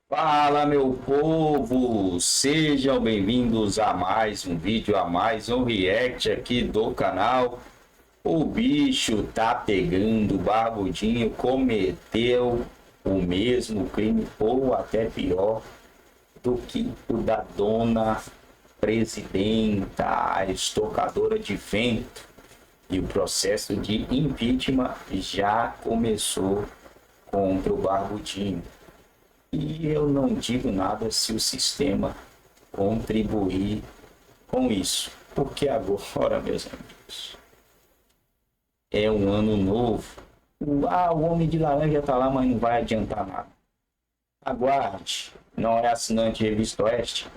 Fala, meu povo! Sejam bem-vindos a mais um vídeo, a mais um react aqui do canal. O bicho tá pegando, o Barbudinho cometeu o mesmo crime, ou até pior, do que o da dona presidenta, a estocadora de vento. E o processo de impeachment já começou contra o Barbudinho. E eu não digo nada se o sistema contribuir com isso, porque agora, meus amigos, é um ano novo. O Homem de Laranja tá lá, mas não vai adiantar nada. Aguarde, não é assinante de Revista Oeste?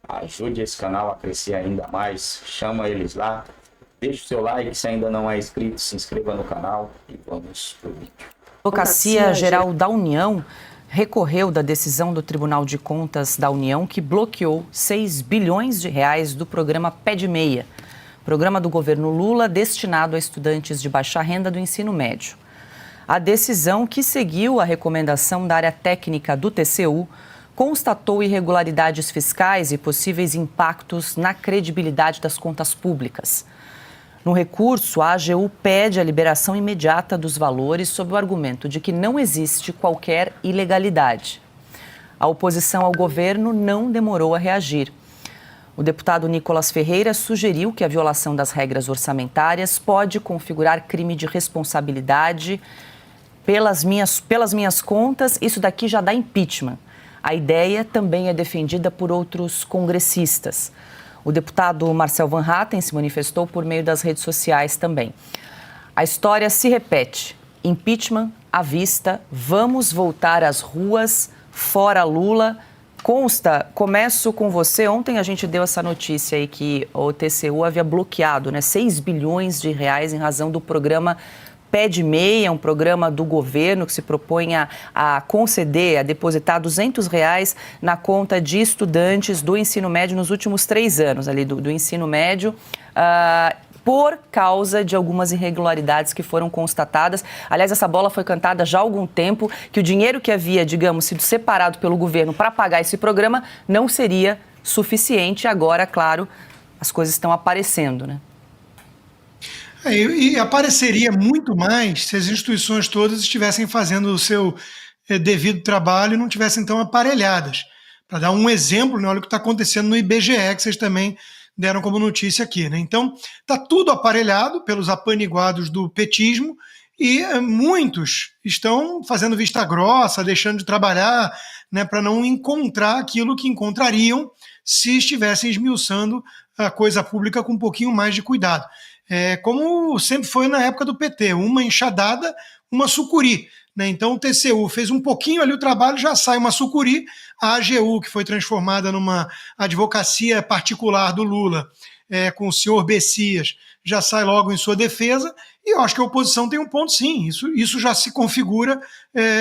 Ajude esse canal a crescer ainda mais, chama eles lá, deixa o seu like, se ainda não é inscrito, se inscreva no canal e vamos pro vídeo. A Advocacia Geral da União recorreu da decisão do Tribunal de Contas da União que bloqueou 6 bilhões de reais do programa Pé de Meia, programa do governo Lula destinado a estudantes de baixa renda do ensino médio. A decisão, que seguiu a recomendação da área técnica do TCU, constatou irregularidades fiscais e possíveis impactos na credibilidade das contas públicas. No recurso, a AGU pede a liberação imediata dos valores sob o argumento de que não existe qualquer ilegalidade. A oposição ao governo não demorou a reagir. O deputado Nicolas Ferreira sugeriu que a violação das regras orçamentárias pode configurar crime de responsabilidade pelas minhas contas. Isso daqui já dá impeachment. A ideia também é defendida por outros congressistas. O deputado Marcel Van Hatten se manifestou por meio das redes sociais também. A história se repete. Impeachment à vista, vamos voltar às ruas, fora Lula. Consta, começo com você. Ontem a gente deu essa notícia aí que o TCU havia bloqueado 6 bilhões de reais em razão do programa Pé de Meia, um programa do governo que se propõe a conceder, a depositar R$200 na conta de estudantes do ensino médio nos últimos 3 anos ali do ensino médio, por causa de algumas irregularidades que foram constatadas. Aliás, essa bola foi cantada já há algum tempo, que o dinheiro que havia, digamos, sido separado pelo governo para pagar esse programa não seria suficiente. Agora, claro, as coisas estão aparecendo, né? E apareceria muito mais se as instituições todas estivessem fazendo o seu devido trabalho e não estivessem tão aparelhadas. Para dar um exemplo, olha o que está acontecendo no IBGE, que vocês também deram como notícia aqui. Então, está tudo aparelhado pelos apaniguados do petismo e muitos estão fazendo vista grossa, deixando de trabalhar, para não encontrar aquilo que encontrariam se estivessem esmiuçando a coisa pública com um pouquinho mais de cuidado. Como sempre foi na época do PT, uma enxadada, uma sucuri. Então o TCU fez um pouquinho ali o trabalho, já sai uma sucuri. A AGU, que foi transformada numa advocacia particular do Lula, com o senhor Bessias, já sai logo em sua defesa. E eu acho que a oposição tem um ponto, sim, isso já se configura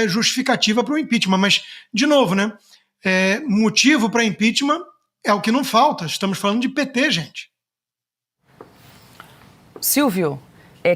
justificativa para o impeachment. Mas, de novo, motivo para impeachment é o que não falta. Estamos falando de PT, gente. Silvio,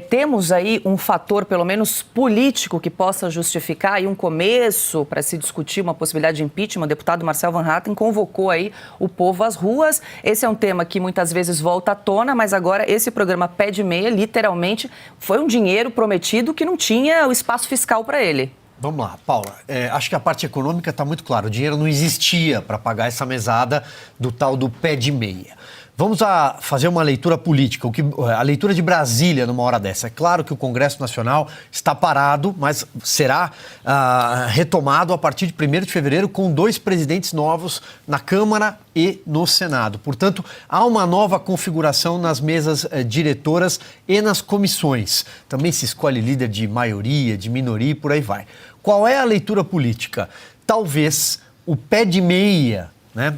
temos aí um fator, pelo menos político, que possa justificar aí um começo para se discutir uma possibilidade de impeachment. O deputado Marcel Van Hatten convocou aí o povo às ruas. Esse é um tema que muitas vezes volta à tona, mas agora esse programa Pé de Meia, literalmente, foi um dinheiro prometido que não tinha o espaço fiscal para ele. Vamos lá, Paula. Acho que a parte econômica está muito clara. O dinheiro não existia para pagar essa mesada do tal do Pé de Meia. Vamos fazer uma leitura política, a leitura de Brasília numa hora dessa. É claro que o Congresso Nacional está parado, mas será retomado a partir de 1º de fevereiro com 2 presidentes novos na Câmara e no Senado. Portanto, há uma nova configuração nas mesas diretoras e nas comissões. Também se escolhe líder de maioria, de minoria e por aí vai. Qual é a leitura política? Talvez o Pé de Meia,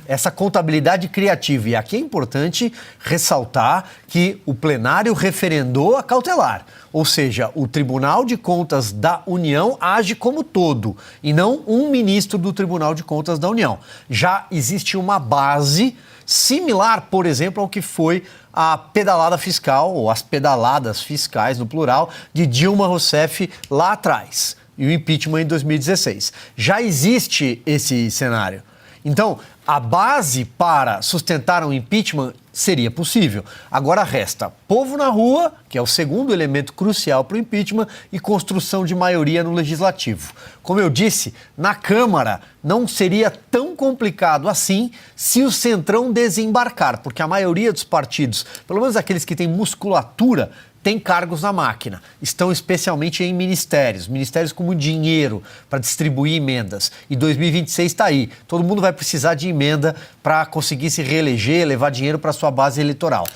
essa contabilidade criativa. E aqui é importante ressaltar que o plenário referendou a cautelar, ou seja, o Tribunal de Contas da União age como todo e não um ministro do Tribunal de Contas da União. Já existe uma base similar, por exemplo, ao que foi a pedalada fiscal, ou as pedaladas fiscais, no plural, de Dilma Rousseff lá atrás. e o impeachment em 2016. Já existe esse cenário. Então, a base para sustentar um impeachment seria possível. Agora resta povo na rua, que é o segundo elemento crucial para o impeachment, e construção de maioria no legislativo. Como eu disse, na Câmara não seria tão complicado assim se o Centrão desembarcar, porque a maioria dos partidos, pelo menos aqueles que têm musculatura, tem cargos na máquina, estão especialmente em ministérios com dinheiro para distribuir emendas. E 2026 está aí, todo mundo vai precisar de emenda para conseguir se reeleger, levar dinheiro para sua base eleitoral.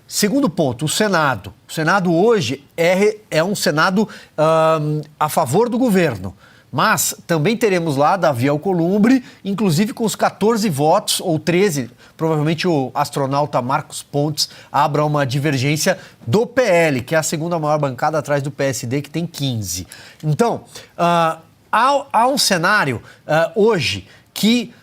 Segundo ponto, o Senado. O Senado hoje é um Senado a favor do governo. Mas também teremos lá Davi Alcolumbre, inclusive com os 14 votos, ou 13, provavelmente o astronauta Marcos Pontes abra uma divergência do PL, que é a segunda maior bancada atrás do PSD, que tem 15. Então, há um cenário hoje que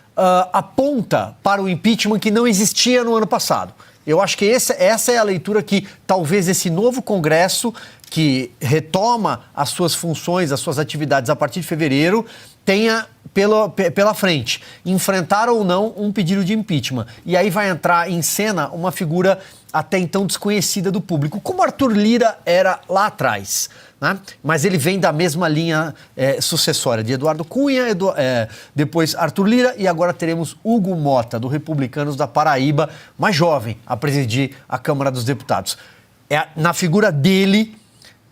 aponta para o impeachment que não existia no ano passado. Eu acho que essa é a leitura que talvez esse novo Congresso, que retoma as suas funções, as suas atividades a partir de fevereiro, tenha pela frente, enfrentar ou não um pedido de impeachment. E aí vai entrar em cena uma figura até então desconhecida do público, como Arthur Lira era lá atrás, né? Mas ele vem da mesma linha sucessória de Eduardo Cunha, depois Arthur Lira, e agora teremos Hugo Mota, do Republicanos da Paraíba, mais jovem, a presidir a Câmara dos Deputados. É na figura dele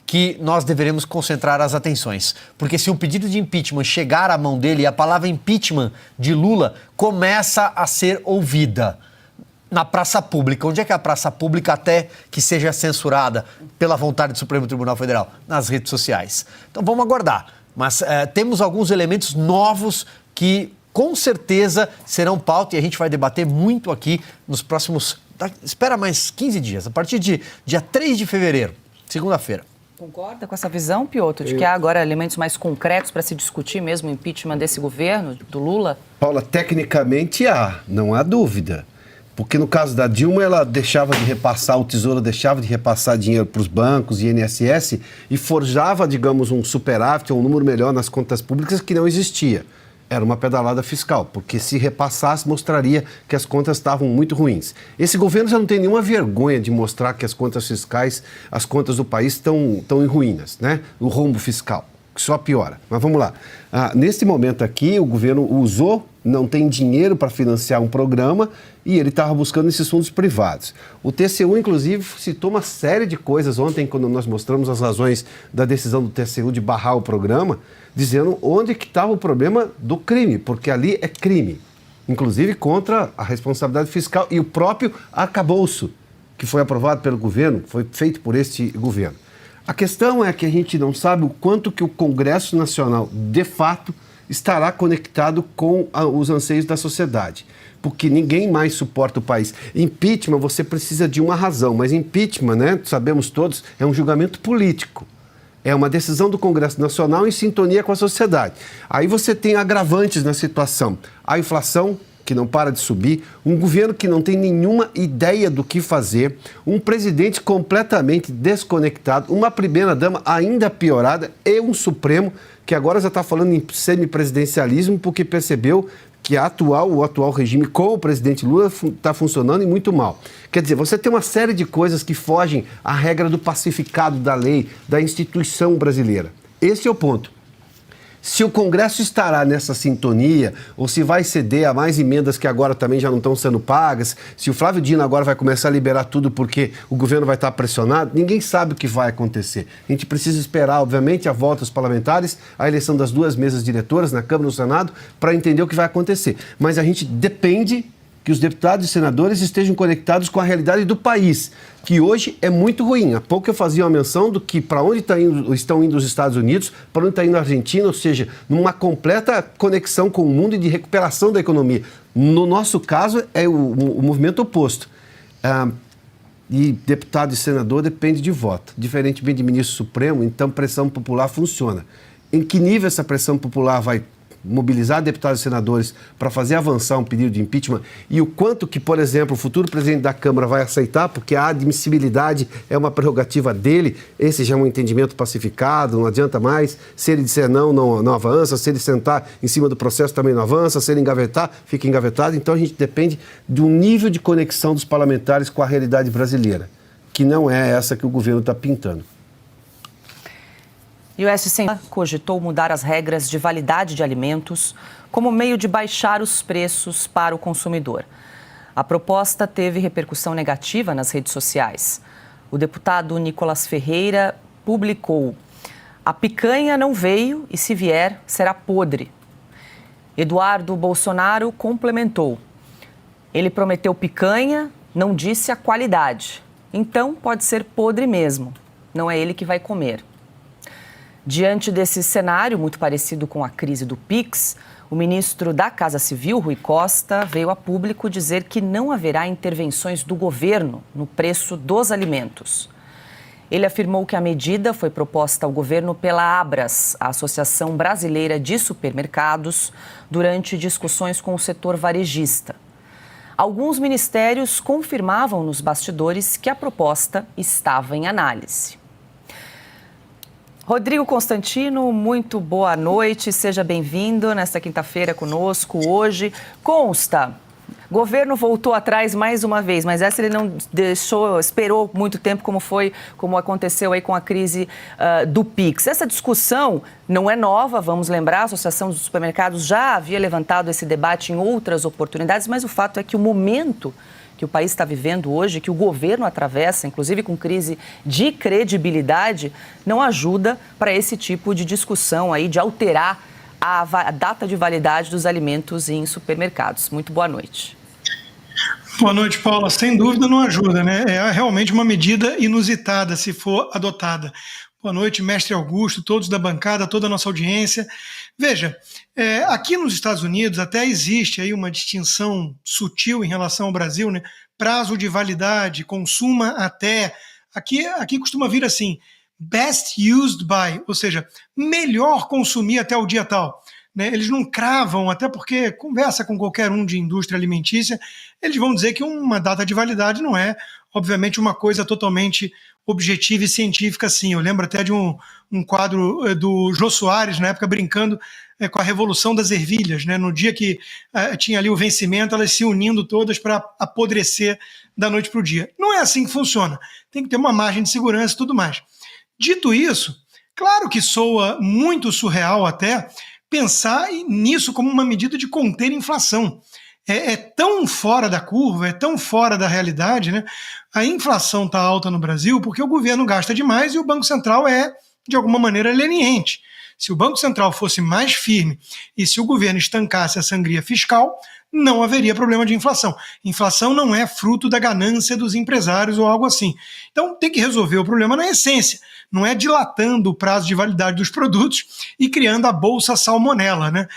que nós deveremos concentrar as atenções. Porque se um pedido de impeachment chegar à mão dele, a palavra impeachment de Lula começa a ser ouvida na praça pública. Onde é que é a praça pública até que seja censurada pela vontade do Supremo Tribunal Federal? Nas redes sociais. Então vamos aguardar. Mas temos alguns elementos novos que com certeza serão pauta e a gente vai debater muito aqui nos próximos... Espera mais 15 dias, a partir de dia 3 de fevereiro, segunda-feira. Concorda com essa visão, Piotr, de que há agora elementos mais concretos para se discutir mesmo o impeachment desse governo, do Lula? Paula, tecnicamente não há dúvida. Porque no caso da Dilma, ela deixava de repassar, o Tesouro deixava de repassar dinheiro para os bancos e INSS e forjava, digamos, um superávit ou um número melhor nas contas públicas que não existia. Era uma pedalada fiscal, porque se repassasse, mostraria que as contas estavam muito ruins. Esse governo já não tem nenhuma vergonha de mostrar que as contas fiscais, as contas do país estão em ruínas, né? O rombo fiscal, que só piora. Mas vamos lá. Nesse momento aqui, o governo não tem dinheiro para financiar um programa e ele estava buscando esses fundos privados. O TCU, inclusive, citou uma série de coisas ontem, quando nós mostramos as razões da decisão do TCU de barrar o programa, dizendo onde que estava o problema do crime, porque ali é crime, inclusive contra a responsabilidade fiscal e o próprio arcabouço, que foi aprovado pelo governo, foi feito por este governo. A questão é que a gente não sabe o quanto que o Congresso Nacional, de fato, estará conectado com os anseios da sociedade, porque ninguém mais suporta o país. Impeachment, você precisa de uma razão, mas impeachment, né, sabemos todos, é um julgamento político. É uma decisão do Congresso Nacional em sintonia com a sociedade. Aí você tem agravantes na situação. A inflação, que não para de subir, um governo que não tem nenhuma ideia do que fazer, um presidente completamente desconectado, uma primeira-dama ainda piorada e um Supremo que agora já está falando em semipresidencialismo porque percebeu que o atual regime com o presidente Lula está funcionando e muito mal. Quer dizer, você tem uma série de coisas que fogem à regra do pacificado da lei, da instituição brasileira. Esse é o ponto. Se o Congresso estará nessa sintonia, ou se vai ceder a mais emendas que agora também já não estão sendo pagas, se o Flávio Dino agora vai começar a liberar tudo porque o governo vai estar pressionado, ninguém sabe o que vai acontecer. A gente precisa esperar, obviamente, a volta dos parlamentares, a eleição das duas mesas diretoras, na Câmara e no Senado, para entender o que vai acontecer. Mas a gente depende que os deputados e senadores estejam conectados com a realidade do país, que hoje é muito ruim. Há pouco eu fazia uma menção do que para onde estão indo os Estados Unidos, para onde está indo a Argentina, ou seja, numa completa conexão com o mundo e de recuperação da economia. No nosso caso, é o movimento oposto. E deputado e senador depende de voto. Diferentemente de ministro supremo, então pressão popular funciona. Em que nível essa pressão popular vai mobilizar deputados e senadores para fazer avançar um pedido de impeachment e o quanto que, por exemplo, o futuro presidente da Câmara vai aceitar, porque a admissibilidade é uma prerrogativa dele, esse já é um entendimento pacificado, não adianta mais. Se ele disser não avança, se ele sentar em cima do processo também não avança, se ele engavetar, fica engavetado. Então a gente depende de um nível de conexão dos parlamentares com a realidade brasileira, que não é essa que o governo está pintando. E o SCM cogitou mudar as regras de validade de alimentos como meio de baixar os preços para o consumidor. A proposta teve repercussão negativa nas redes sociais. O deputado Nicolas Ferreira publicou: "A picanha não veio e, se vier, será podre." Eduardo Bolsonaro complementou: "Ele prometeu picanha, não disse a qualidade. Então pode ser podre mesmo. Não é ele que vai comer." Diante desse cenário, muito parecido com a crise do Pix, o ministro da Casa Civil, Rui Costa, veio a público dizer que não haverá intervenções do governo no preço dos alimentos. Ele afirmou que a medida foi proposta ao governo pela Abras, a Associação Brasileira de Supermercados, durante discussões com o setor varejista. Alguns ministérios confirmavam nos bastidores que a proposta estava em análise. Rodrigo Constantino, muito boa noite, seja bem-vindo nesta quinta-feira conosco hoje. Consta, governo voltou atrás mais uma vez, mas essa ele não esperou muito tempo, como aconteceu aí com a crise do Pix. Essa discussão não é nova, vamos lembrar, a Associação dos Supermercados já havia levantado esse debate em outras oportunidades, mas o fato é que o momento que o país está vivendo hoje, que o governo atravessa, inclusive com crise de credibilidade, não ajuda para esse tipo de discussão aí, de alterar a data de validade dos alimentos em supermercados. Muito boa noite. Boa noite, Paula. Sem dúvida não ajuda, né? É realmente uma medida inusitada se for adotada. Boa noite, mestre Augusto, todos da bancada, toda a nossa audiência. Veja, aqui nos Estados Unidos até existe aí uma distinção sutil em relação ao Brasil, né? Prazo de validade, consuma até. Aqui costuma vir assim, best used by, ou seja, melhor consumir até o dia tal. Né? Eles não cravam, até porque conversa com qualquer um de indústria alimentícia, eles vão dizer que uma data de validade não é, obviamente, uma coisa totalmente objetiva e científica, assim. Eu lembro até de um quadro do Jô Soares, na época, brincando com a Revolução das Ervilhas, né? No dia que tinha ali o vencimento, elas se unindo todas para apodrecer da noite para o dia. Não é assim que funciona. Tem que ter uma margem de segurança e tudo mais. Dito isso, claro que soa muito surreal até pensar nisso como uma medida de conter a inflação. É tão fora da curva, é tão fora da realidade, né? A inflação está alta no Brasil porque o governo gasta demais e o Banco Central é, de alguma maneira, leniente. Se o Banco Central fosse mais firme e se o governo estancasse a sangria fiscal, não haveria problema de inflação. Inflação não é fruto da ganância dos empresários ou algo assim. Então tem que resolver o problema na essência. Não é dilatando o prazo de validade dos produtos e criando a bolsa salmonela, né?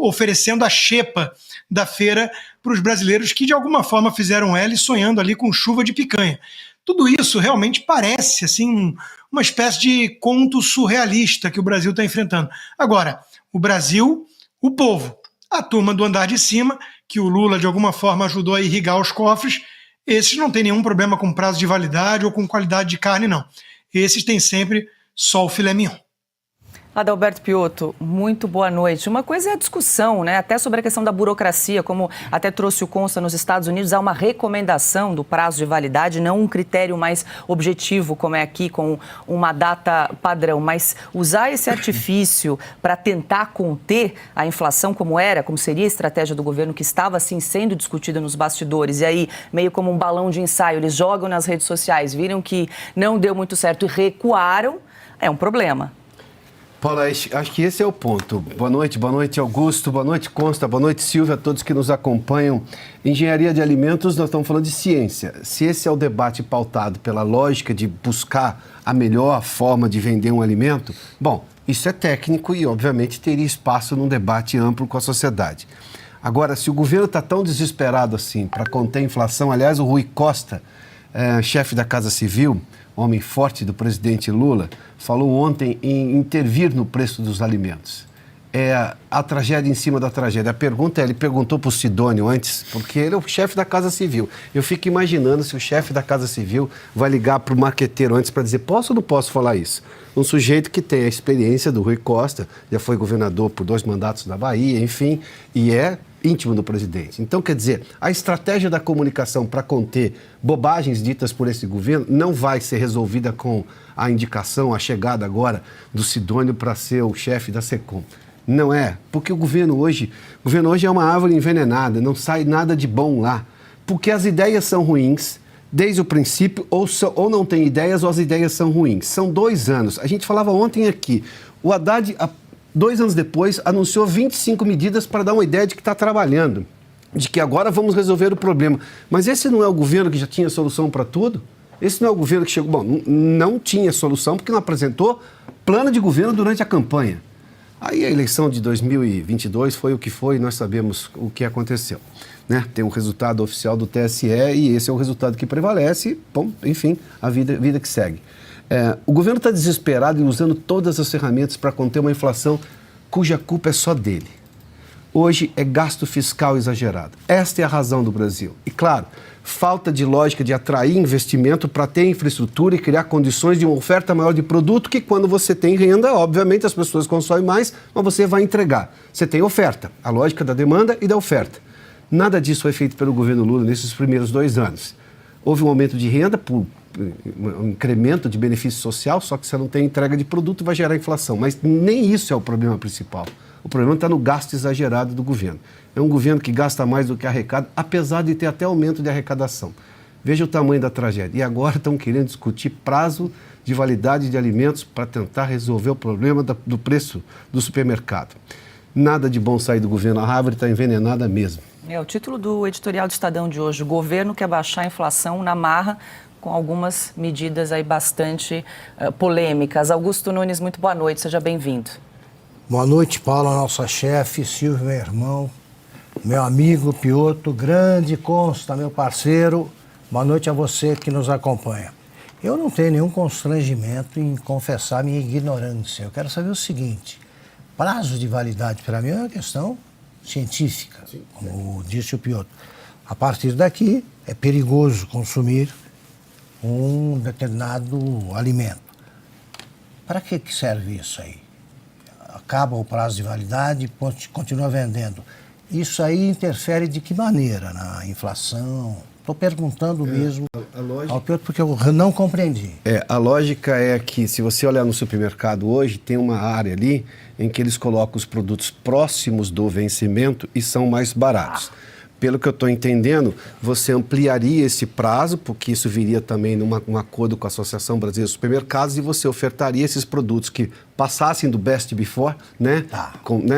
Oferecendo a xepa da feira para os brasileiros que de alguma forma fizeram L sonhando ali com chuva de picanha. Tudo isso realmente parece assim uma espécie de conto surrealista que o Brasil está enfrentando. Agora, o Brasil, o povo, a turma do andar de cima, que o Lula de alguma forma ajudou a irrigar os cofres, esses não têm nenhum problema com prazo de validade ou com qualidade de carne, não. Esses têm sempre só o filé mignon. Adalberto Piotto, muito boa noite. Uma coisa é a discussão, né? Até sobre a questão da burocracia, como até trouxe o Consta nos Estados Unidos, há uma recomendação do prazo de validade, não um critério mais objetivo, como é aqui, com uma data padrão, mas usar esse artifício para tentar conter a inflação, como seria a estratégia do governo que estava, assim, sendo discutida nos bastidores, e aí, meio como um balão de ensaio, eles jogam nas redes sociais, viram que não deu muito certo e recuaram, é um problema. Paula, acho que esse é o ponto. Boa noite Augusto, boa noite Consta, boa noite Silvia, a todos que nos acompanham. Engenharia de alimentos, nós estamos falando de ciência. Se esse é o debate pautado pela lógica de buscar a melhor forma de vender um alimento, bom, isso é técnico e obviamente teria espaço num debate amplo com a sociedade. Agora, se o governo está tão desesperado assim para conter a inflação, aliás, o Rui Costa, chefe da Casa Civil, homem forte do presidente Lula, falou ontem em intervir no preço dos alimentos. a tragédia em cima da tragédia. A pergunta ele perguntou para o Sidônio antes, porque ele é o chefe da Casa Civil. Eu fico imaginando se o chefe da Casa Civil vai ligar para o marqueteiro antes para dizer, posso ou não posso falar isso? Um sujeito que tem a experiência do Rui Costa, já foi governador por 2 mandatos na Bahia, enfim, e é íntimo do presidente. Então, quer dizer, a estratégia da comunicação para conter bobagens ditas por esse governo não vai ser resolvida com a indicação, a chegada agora do Sidônio para ser o chefe da SECOM. Não é, porque o governo hoje é uma árvore envenenada, não sai nada de bom lá, porque as ideias são ruins desde o princípio, ou não tem ideias ou as ideias são ruins. São 2 anos. A gente falava ontem aqui, o Haddad, 2 anos depois, anunciou 25 medidas para dar uma ideia de que está trabalhando, de que agora vamos resolver o problema. Mas esse não é o governo que já tinha solução para tudo? Esse não é o governo que chegou... Bom, não tinha solução porque não apresentou plano de governo durante a campanha. Aí a eleição de 2022 foi o que foi e nós sabemos o que aconteceu. Né? Tem um resultado oficial do TSE e esse é o resultado que prevalece. Bom, enfim, a vida que segue. O governo está desesperado e usando todas as ferramentas para conter uma inflação cuja culpa é só dele. Hoje é gasto fiscal exagerado. Esta é a razão do Brasil. E, claro, falta de lógica de atrair investimento para ter infraestrutura e criar condições de uma oferta maior de produto que, quando você tem renda, obviamente as pessoas consomem mais, mas você vai entregar. Você tem oferta, a lógica da demanda e da oferta. Nada disso foi feito pelo governo Lula nesses primeiros 2 anos. Houve um aumento de renda por um incremento de benefício social, só que você não tem entrega de produto, vai gerar inflação. Mas nem isso é o problema principal. O problema está no gasto exagerado do governo. É um governo que gasta mais do que arrecada, apesar de ter até aumento de arrecadação. Veja o tamanho da tragédia. E agora estão querendo discutir prazo de validade de alimentos para tentar resolver o problema do preço do supermercado. Nada de bom sair do governo. A árvore está envenenada mesmo. O título do editorial do Estadão de hoje: o governo quer baixar a inflação na marra, com algumas medidas aí bastante polêmicas. Augusto Nunes, muito boa noite, seja bem-vindo. Boa noite, Paula, nossa chefe, Silvio, meu irmão, meu amigo Piotr, grande Consta, meu parceiro. Boa noite a você que nos acompanha. Eu não tenho nenhum constrangimento em confessar minha ignorância. Eu quero saber o seguinte: prazo de validade para mim é uma questão científica, como disse o Piotr. A partir daqui é perigoso consumir um determinado alimento. Para que serve isso aí? Acaba o prazo de validade, continua vendendo. Isso aí interfere de que maneira na inflação? Estou perguntando mesmo ao Piotr porque eu não compreendi. A lógica é que, se você olhar no supermercado hoje, tem uma área ali em que eles colocam os produtos próximos do vencimento e são mais baratos. Pelo que eu estou entendendo, você ampliaria esse prazo, porque isso viria também num acordo com a Associação Brasileira de Supermercados, e você ofertaria esses produtos que passassem do best before, né?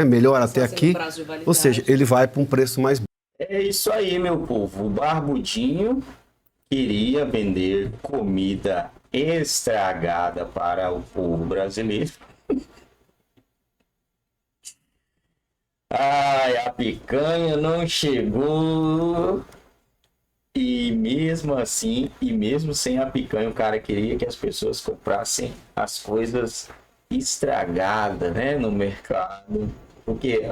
Melhor até aqui. Ou seja, ele vai para um preço mais baixo. É isso aí, meu povo. O Barbudinho queria vender comida estragada para o povo brasileiro. Ai, a picanha não chegou. E mesmo assim, e mesmo sem a picanha, o cara queria que as pessoas comprassem as coisas estragadas, né, no mercado. Porque,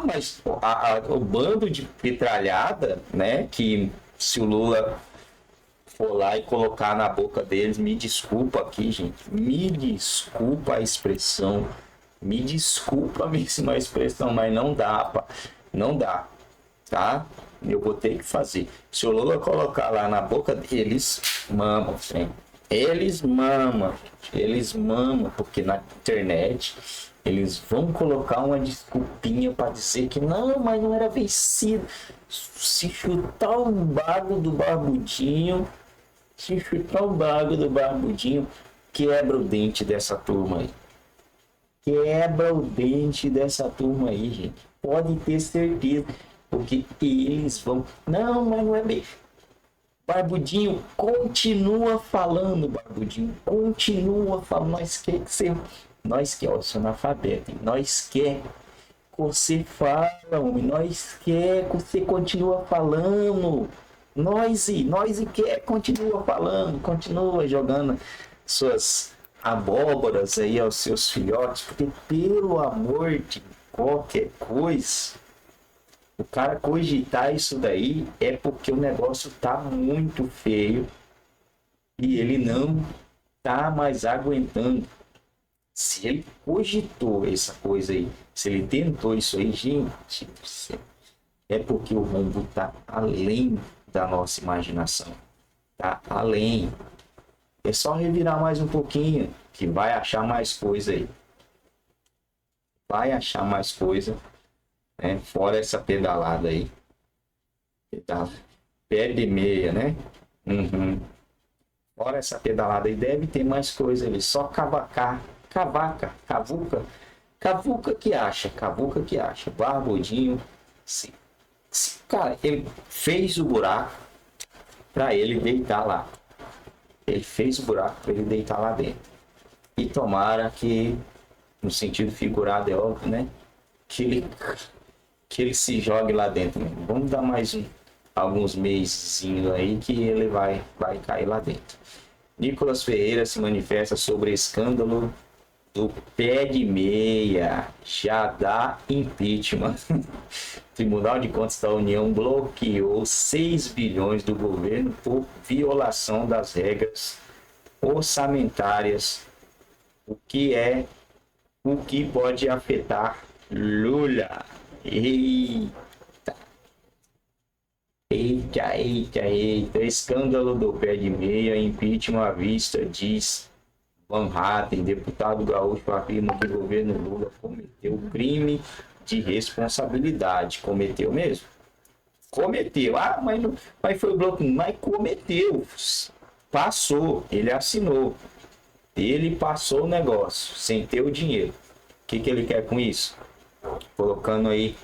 mas o bando de petralhada, né, que se o Lula for lá e colocar na boca deles, me desculpa aqui, gente, me desculpa a expressão, me desculpa mesmo a expressão, mas não dá, não dá, tá? Eu vou ter que fazer. Se o Lula colocar lá na boca deles, mamam, hein? Eles mamam, porque na internet eles vão colocar uma desculpinha para dizer que não, mas não era vencido. Se chutar o bago do Barbudinho, quebra o dente dessa turma aí. Quebra o dente dessa turma aí, gente. Pode ter certeza. Porque eles vão... Não, mas não é bem... Barbudinho, continua falando, Barbudinho. Continua falando. Nós quer, ó, sou analfabeto. Nós quer que você fala, homem. Nós quer que você continua falando. Nós quer, continua falando. Continua jogando suas abóboras aí aos seus filhotes, porque pelo amor de qualquer coisa, o cara cogitar isso daí é porque o negócio tá muito feio e ele não tá mais aguentando. Se ele cogitou essa coisa aí, se ele tentou isso aí, gente do céu, é porque o rombo tá além da nossa imaginação. Tá além. É só revirar mais um pouquinho que vai achar mais coisa aí. Vai achar mais coisa, né? Fora essa pedalada aí. Tá pé de meia, né? Uhum. Fora essa pedalada aí, deve ter mais coisa ali. Só cavuca que acha. Barbudinho, cara, ele fez o buraco para ele deitar lá. Ele fez o buraco para ele deitar lá dentro. E tomara que, no sentido figurado, é óbvio, né? Que ele se jogue lá dentro. Né? Vamos dar mais alguns meses aí que ele vai cair lá dentro. Nicolas Ferreira se manifesta sobre escândalo do pé de meia. Já dá impeachment. Tribunal de Contas da União bloqueou 6 bilhões do governo por violação das regras orçamentárias, o que pode afetar Lula. Eita. Escândalo do pé de meia, impeachment à vista, diz Van Hatten. Deputado gaúcho afirma que o governo Lula cometeu crime de responsabilidade. Cometeu mesmo? Cometeu. Mas foi bloqueio. Mas cometeu. Passou. Ele assinou. Ele passou o negócio sem ter o dinheiro. O que ele quer com isso? Colocando aí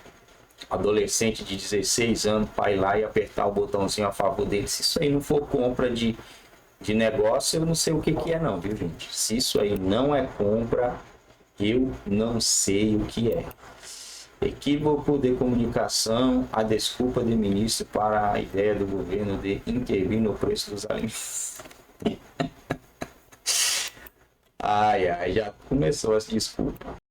adolescente de 16 anos para ir lá e apertar o botãozinho a favor dele. Se isso aí não for compra de negócio, eu não sei o que é não, viu, gente? Se isso aí não é compra, eu não sei o que é. Equívoco de comunicação, a desculpa do ministro para a ideia do governo de intervir no preço dos alimentos. Já começou essa desculpa.